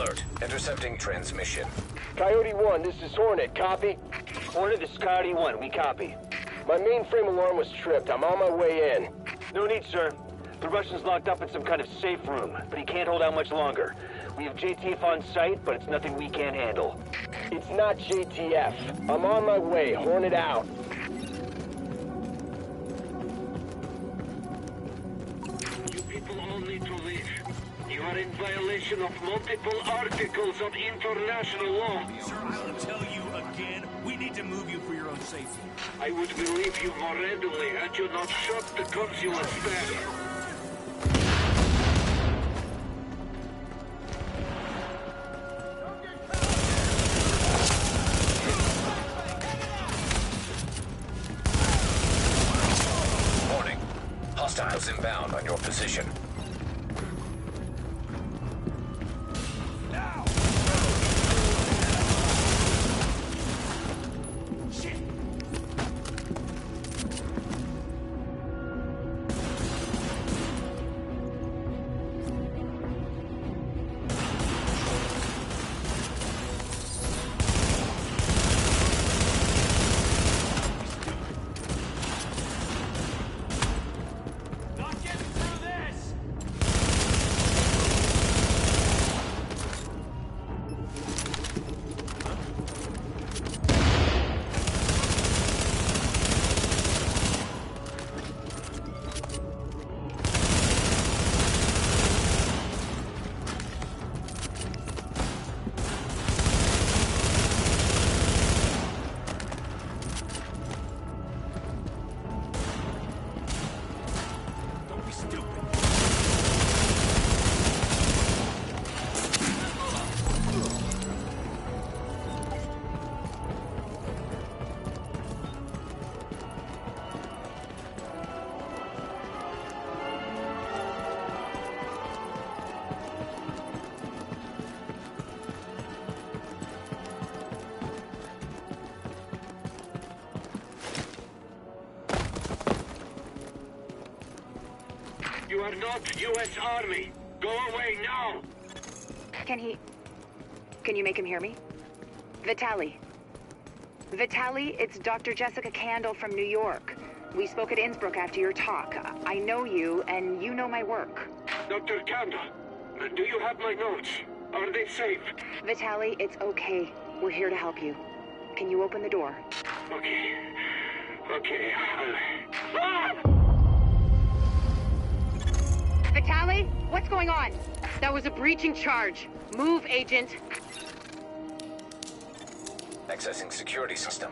Alert. Intercepting transmission. Coyote 1, this is Hornet. Copy? Hornet, this is Coyote 1. We copy. My mainframe alarm was tripped. I'm on my way in. No need, sir. The Russian's locked up in some kind of safe room, but he can't hold out much longer. We have JTF on site, but it's nothing we can't handle. It's not JTF. I'm on my way. Hornet out. You people all need to leave. You are in violation of multiple articles of international law. Sir, I will tell you again, we need to move you for your own safety. I would believe you more readily had you not shot the consulate staff. Warning. Hostiles inbound on your position. You are not U.S. Army. Go away now. Can you make him hear me? Vitali. Vitali, it's Dr. Jessica Candle from New York. We spoke at Innsbruck after your talk. I know you, and you know my work. Dr. Candle, do you have my notes? Are they safe? Vitali, it's okay. We're here to help you. Can you open the door? Okay. Okay. Ah! Vitali, what's going on? That was a breaching charge. Move, Agent. Accessing security system.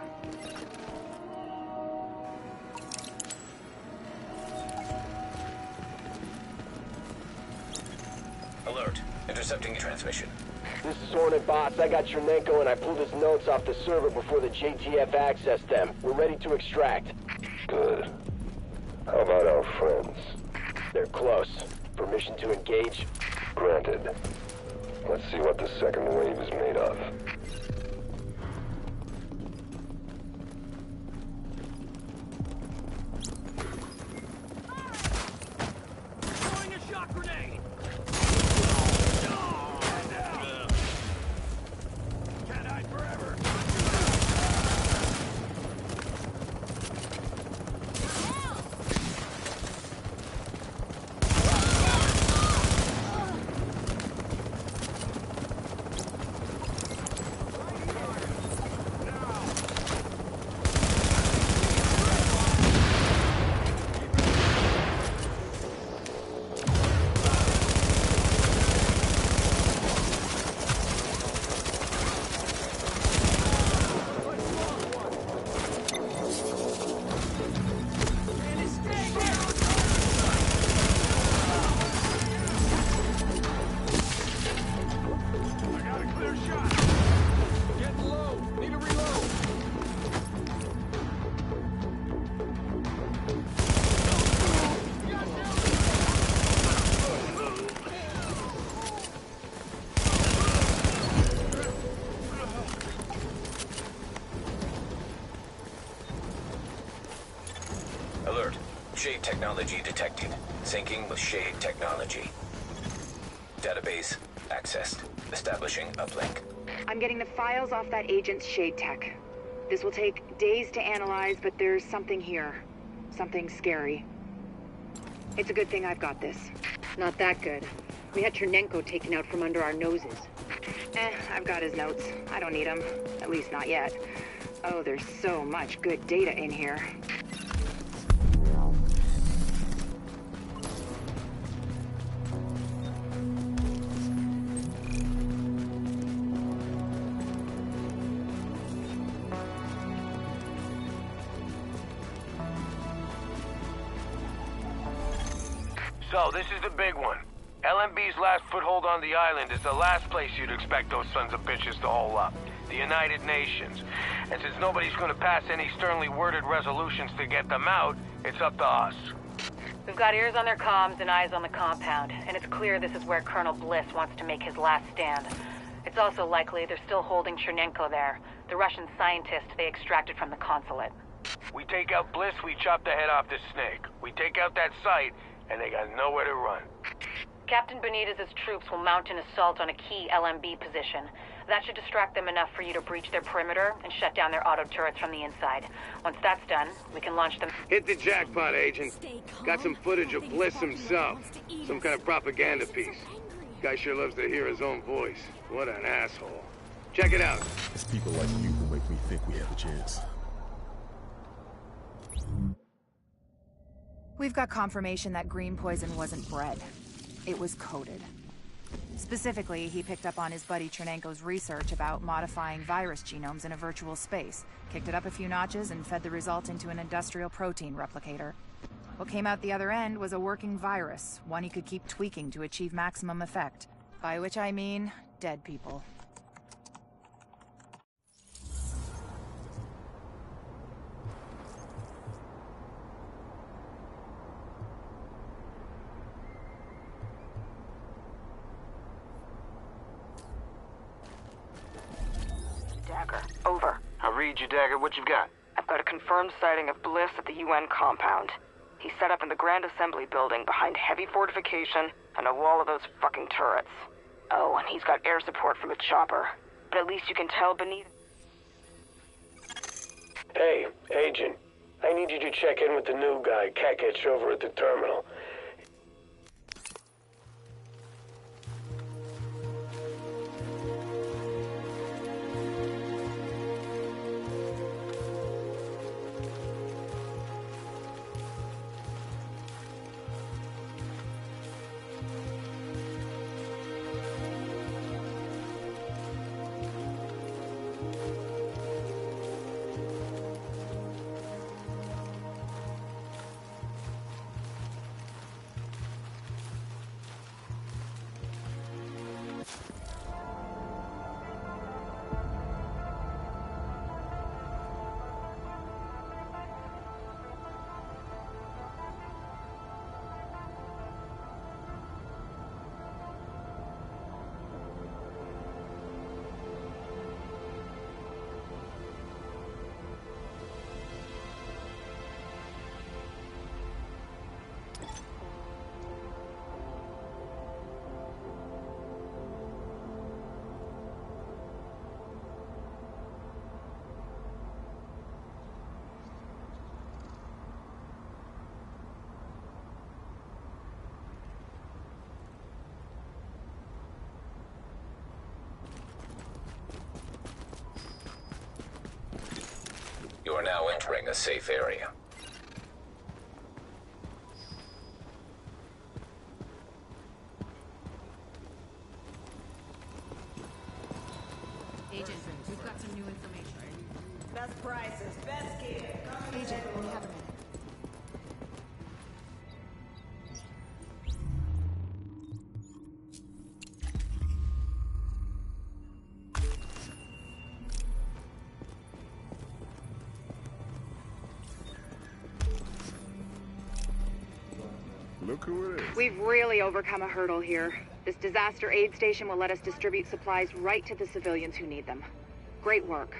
Alert. Intercepting transmission. This is Hornet Boss. I got Chernenko and I pulled his notes off the server before the JTF accessed them. We're ready to extract. Good. How about our friends? They're close. Permission to engage? Granted. Let's see what the second wave is made of. Throwing a shock grenade! Can't hide forever! Alert. Shade technology detected. Syncing with Shade technology. Database Accessed. Establishing uplink. I'm getting the files off that agent's shade tech. This will take days to analyze, but there's something here. Something scary. It's a good thing I've got this. Not that good. We had Chernenko taken out from under our noses. I've got his notes. I don't need them. At least not yet. Oh, there's so much good data in here. So, this is the big one. LMB's last foothold on the island is the last place you'd expect those sons of bitches to hole up. The United Nations. And since nobody's gonna pass any sternly worded resolutions to get them out, it's up to us. We've got ears on their comms and eyes on the compound, and it's clear this is where Colonel Bliss wants to make his last stand. It's also likely they're still holding Chernenko there, the Russian scientist they extracted from the consulate. We take out Bliss, we chop the head off this snake. We take out that site, and they got nowhere to run. Captain Benitez's troops will mount an assault on a key LMB position. That should distract them enough for you to breach their perimeter and shut down their auto turrets from the inside. Once that's done, we can launch them. Hit the jackpot, Agent. Got some footage of Bliss himself. Some kind of propaganda piece. Guy sure loves to hear his own voice. What an asshole. Check it out. It's people like you who make me think we have a chance. We've got confirmation that green poison wasn't bred. It was coded. Specifically, he picked up on his buddy Chernenko's research about modifying virus genomes in a virtual space, kicked it up a few notches, and fed the result into an industrial protein replicator. What came out the other end was a working virus, one he could keep tweaking to achieve maximum effect. By which I mean, dead people. Dagger, over. I read you, Dagger. What you got? I've got a confirmed sighting of Bliss at the UN compound. He's set up in the Grand Assembly building behind heavy fortification and a wall of those fucking turrets. Oh, and he's got air support from a chopper. But at least you can tell beneath... Hey, Agent. I need you to check in with the new guy, Kekich, over at the terminal. You are now entering a safe area. Agent, we've got some new information. Best prices, best gear. Agent, we have a minute. Look who it is. We've really overcome a hurdle here. This disaster aid station will let us distribute supplies right to the civilians who need them. Great work.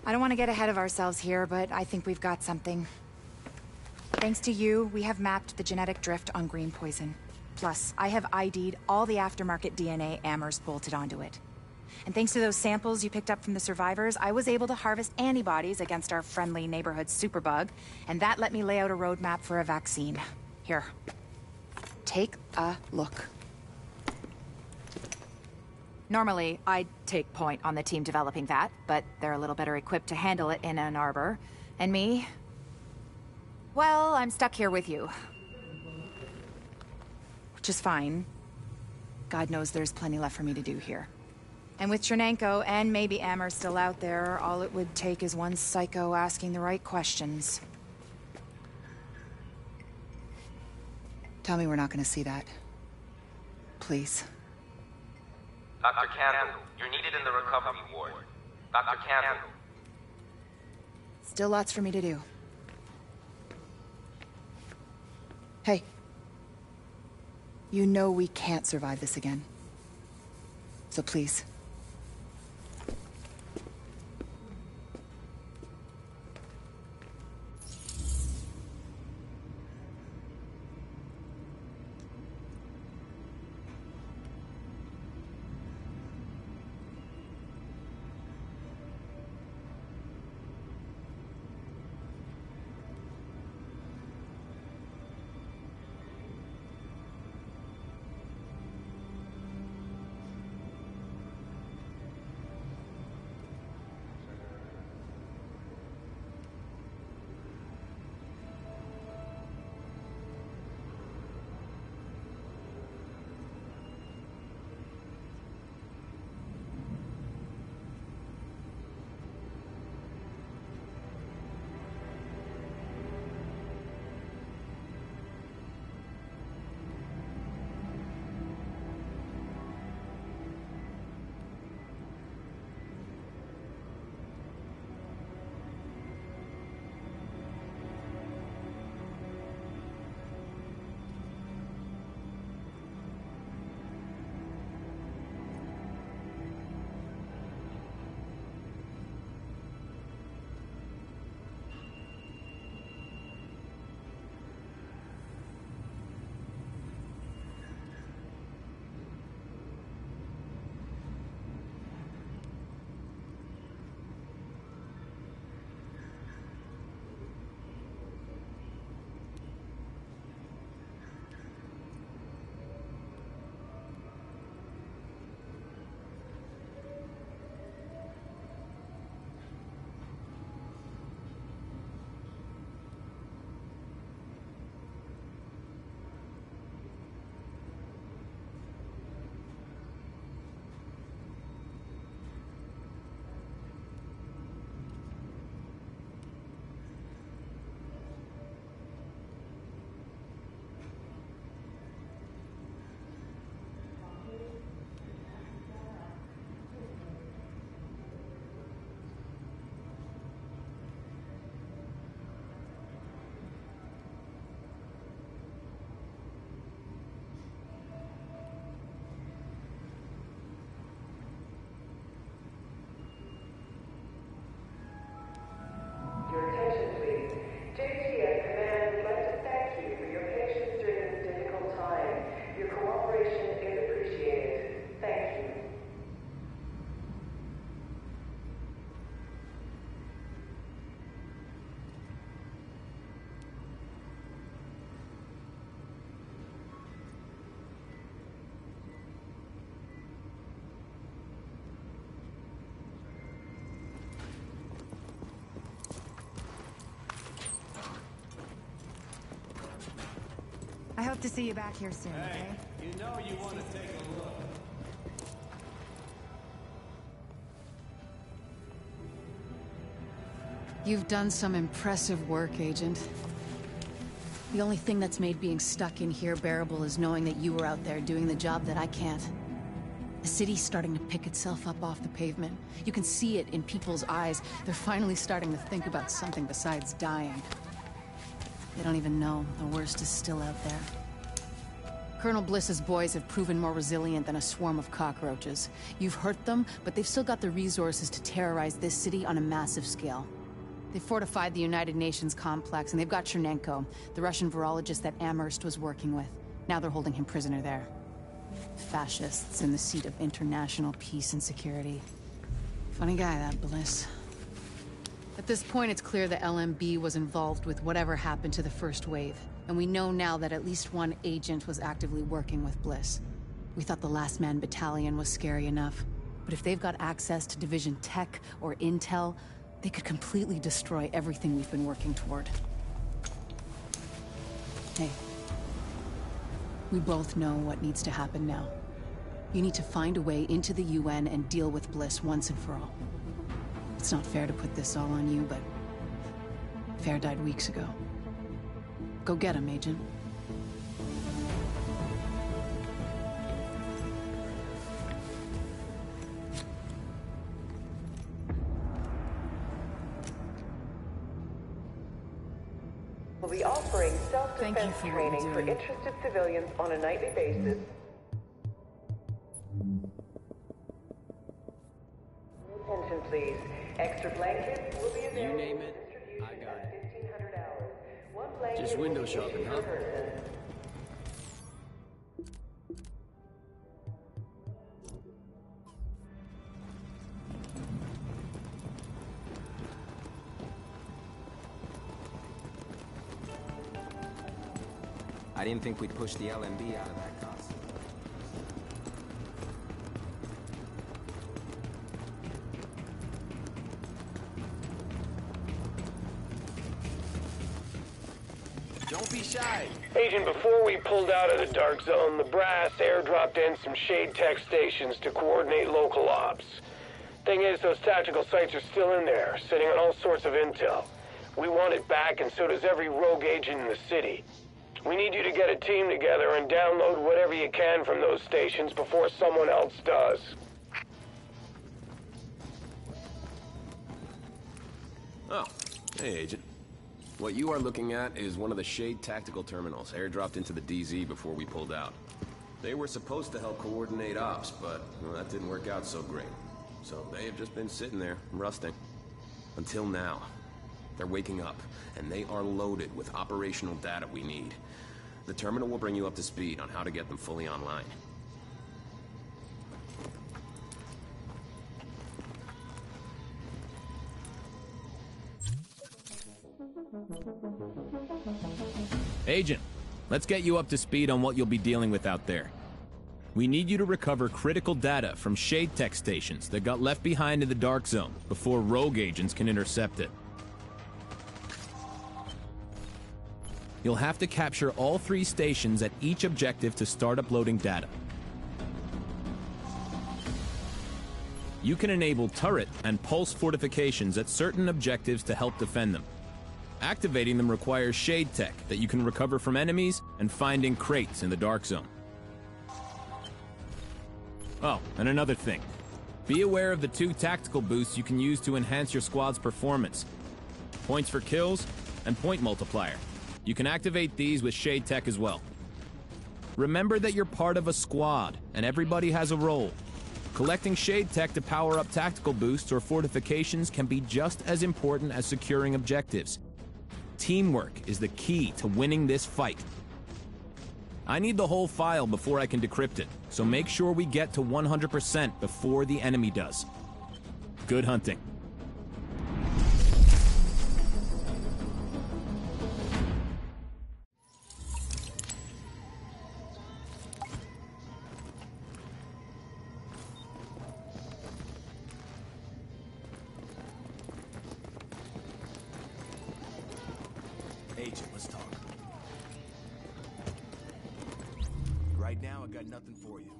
I don't want to get ahead of ourselves here, but I think we've got something. Thanks to you, we have mapped the genetic drift on green poison. Plus, I have ID'd all the aftermarket DNA Amherst bolted onto it. And thanks to those samples you picked up from the survivors, I was able to harvest antibodies against our friendly neighborhood superbug, and that let me lay out a roadmap for a vaccine. Here. Take a look. Normally, I'd take point on the team developing that, but they're a little better equipped to handle it in Ann Arbor. And me? Well, I'm stuck here with you. Which is fine. God knows there's plenty left for me to do here. And with Chernenko and maybe Amher still out there, all it would take is one psycho asking the right questions. Tell me we're not gonna see that. Please. Dr. Campbell, you're needed in the recovery ward. Dr. Campbell. Still lots for me to do. Hey. You know we can't survive this again. So please. I hope to see you back here soon, okay? You know you want to take a look. You've done some impressive work, Agent. The only thing that's made being stuck in here bearable is knowing that you were out there doing the job that I can't. The city's starting to pick itself up off the pavement. You can see it in people's eyes. They're finally starting to think about something besides dying. They don't even know the worst is still out there. Colonel Bliss's boys have proven more resilient than a swarm of cockroaches. You've hurt them, but they've still got the resources to terrorize this city on a massive scale. They fortified the United Nations complex, and they've got Chernenko, the Russian virologist that Amherst was working with. Now they're holding him prisoner there. Fascists in the seat of international peace and security. Funny guy, that Bliss. At this point, it's clear the LMB was involved with whatever happened to the first wave. And we know now that at least one agent was actively working with Bliss. We thought the Last Man Battalion was scary enough. But if they've got access to Division Tech or Intel, they could completely destroy everything we've been working toward. Hey. We both know what needs to happen now. You need to find a way into the UN and deal with Bliss once and for all. It's not fair to put this all on you, but Fair died weeks ago. Go get him, Agent. We'll be offering self-defense training for interested civilians on a nightly basis. Attention, please. Extra blankets will be available. You name it, I got it. Just window shopping, huh? I didn't think we'd push the LMB out of that cost. Don't be shy. Agent, before we pulled out of the Dark Zone, the Brass airdropped in some shade tech stations to coordinate local ops. Thing is, those tactical sites are still in there, sitting on all sorts of intel. We want it back, and so does every rogue agent in the city. We need you to get a team together and download whatever you can from those stations before someone else does. Oh, hey, Agent. What you are looking at is one of the Shade tactical terminals airdropped into the DZ before we pulled out. They were supposed to help coordinate ops, but well, that didn't work out so great. So they have just been sitting there, rusting. Until now. They're waking up, and they are loaded with operational data we need. The terminal will bring you up to speed on how to get them fully online. Agent, let's get you up to speed on what you'll be dealing with out there. We need you to recover critical data from Shade Tech stations that got left behind in the Dark Zone before rogue agents can intercept it. You'll have to capture all 3 stations at each objective to start uploading data. You can enable turret and pulse fortifications at certain objectives to help defend them. Activating them requires shade tech that you can recover from enemies and find in crates in the Dark Zone. Oh, and another thing. Be aware of the 2 tactical boosts you can use to enhance your squad's performance. Points for kills and point multiplier. You can activate these with Shade Tech as well. Remember that you're part of a squad, and everybody has a role. Collecting Shade Tech to power up tactical boosts or fortifications can be just as important as securing objectives. Teamwork is the key to winning this fight. I need the whole file before I can decrypt it, so make sure we get to 100% before the enemy does. Good hunting. Agent, let's talk. Right now, I got nothing for you.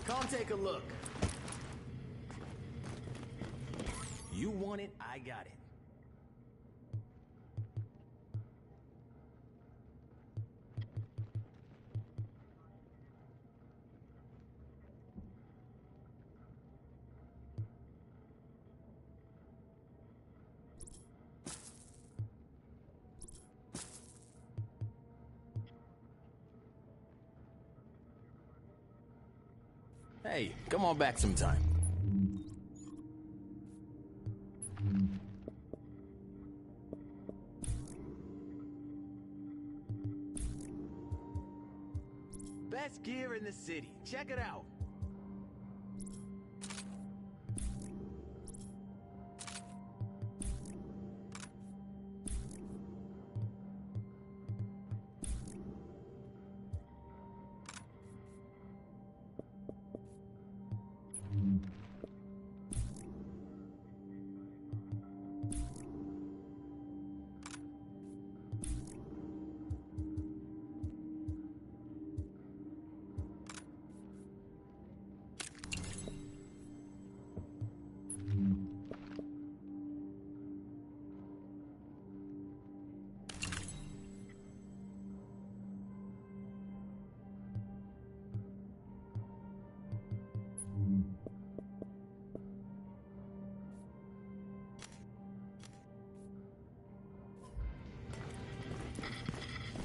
Come take a look. You want it, I got it. Hey, come on back sometime. Best gear in the city. Check it out.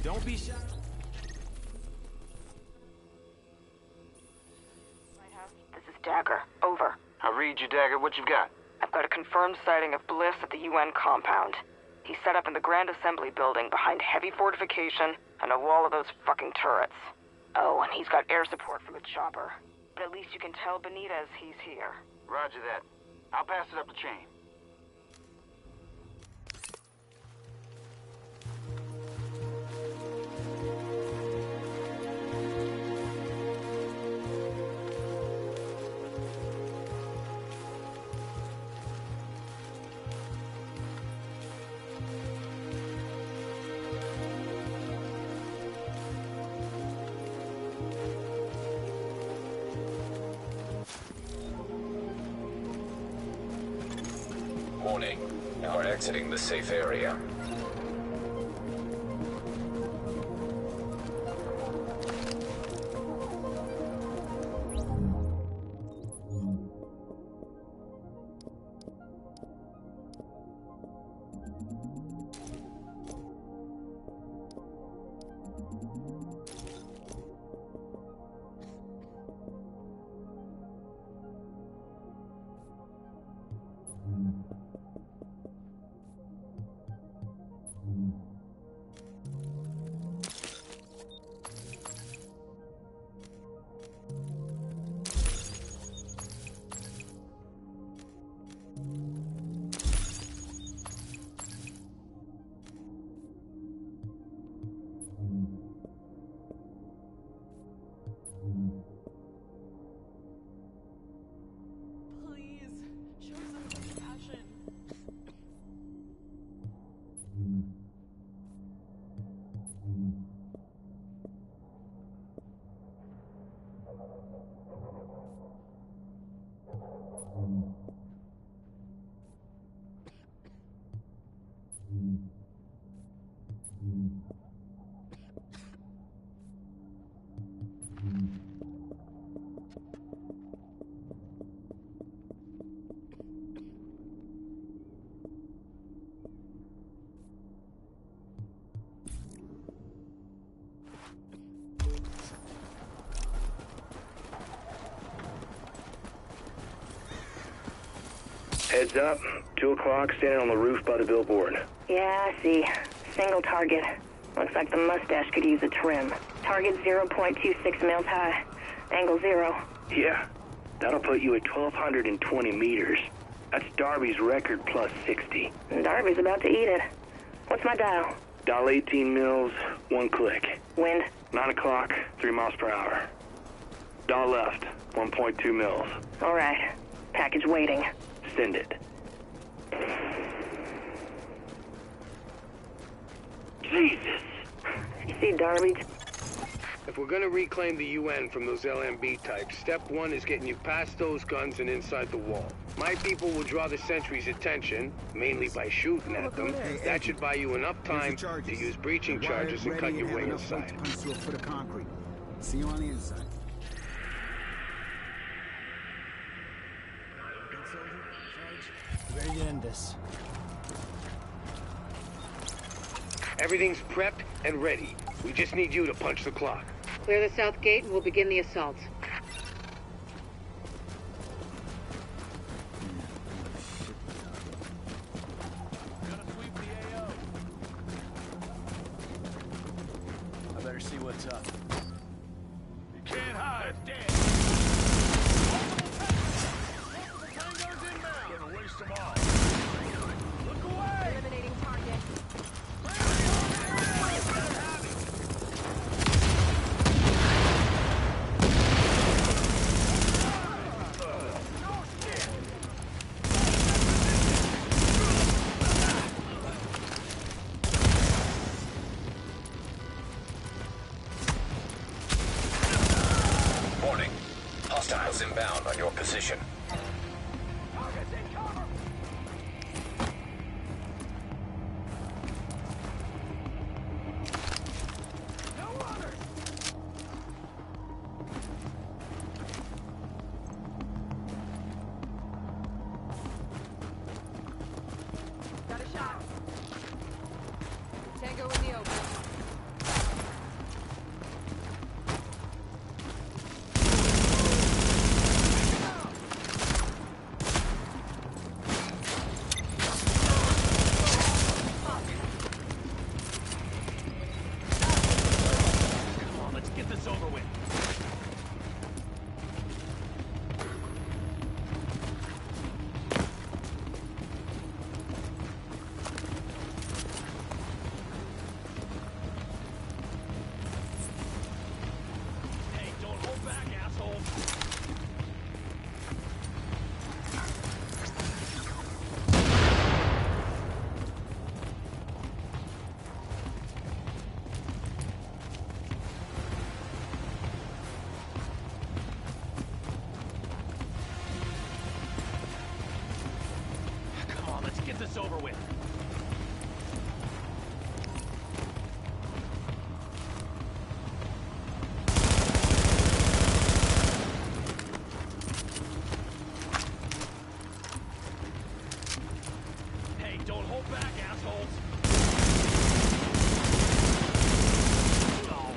Don't be shy. This is Dagger. Over. I read you, Dagger. What you got? I've got a confirmed sighting of Bliss at the UN compound. He's set up in the Grand Assembly building behind heavy fortification and a wall of those fucking turrets. Oh, and he's got air support from a chopper. But at least you can tell Benitez he's here. Roger that. I'll pass it up the chain. Warning. Now we're exiting the safe area. Heads up. 2 o'clock, standing on the roof by the billboard. Yeah, I see. Single target. Looks like the mustache could use a trim. Target 0.26 mils high. Angle 0. Yeah. That'll put you at 1,220 meters. That's Darby's record plus 60. Darby's about to eat it. What's my dial? Dial 18 mils, 1 click. Wind? 9 o'clock, 3 miles per hour. Dial left, 1.2 mils. All right. Package waiting. Send it. Jesus! You see Darby? If we're gonna reclaim the UN from those LMB types, step one is getting you past those guns and inside the wall. My people will draw the sentries' attention, mainly by shooting at them. That should buy you enough time to use breaching charges and cut your way inside. Punch through a foot of concrete. See you on the inside. Ready to end this. Everything's prepped and ready. We just need you to punch the clock. Clear the south gate and we'll begin the assault. I better see what's up. You can't hide. Dead. Gonna waste them all. Look away. Eliminating target. Warning. Hostiles inbound on your position. Got a shot. Tango in the open. Come on, let's get this over with. Hey, don't hold back, asshole. Come on, let's get this over with. Hey, don't hold back, assholes. Oh.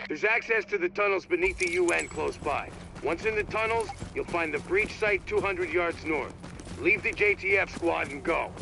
There's access to the tunnels beneath the UN close by. Once in the tunnels, you'll find the breach site 200 yards north. Leave the JTF squad and go.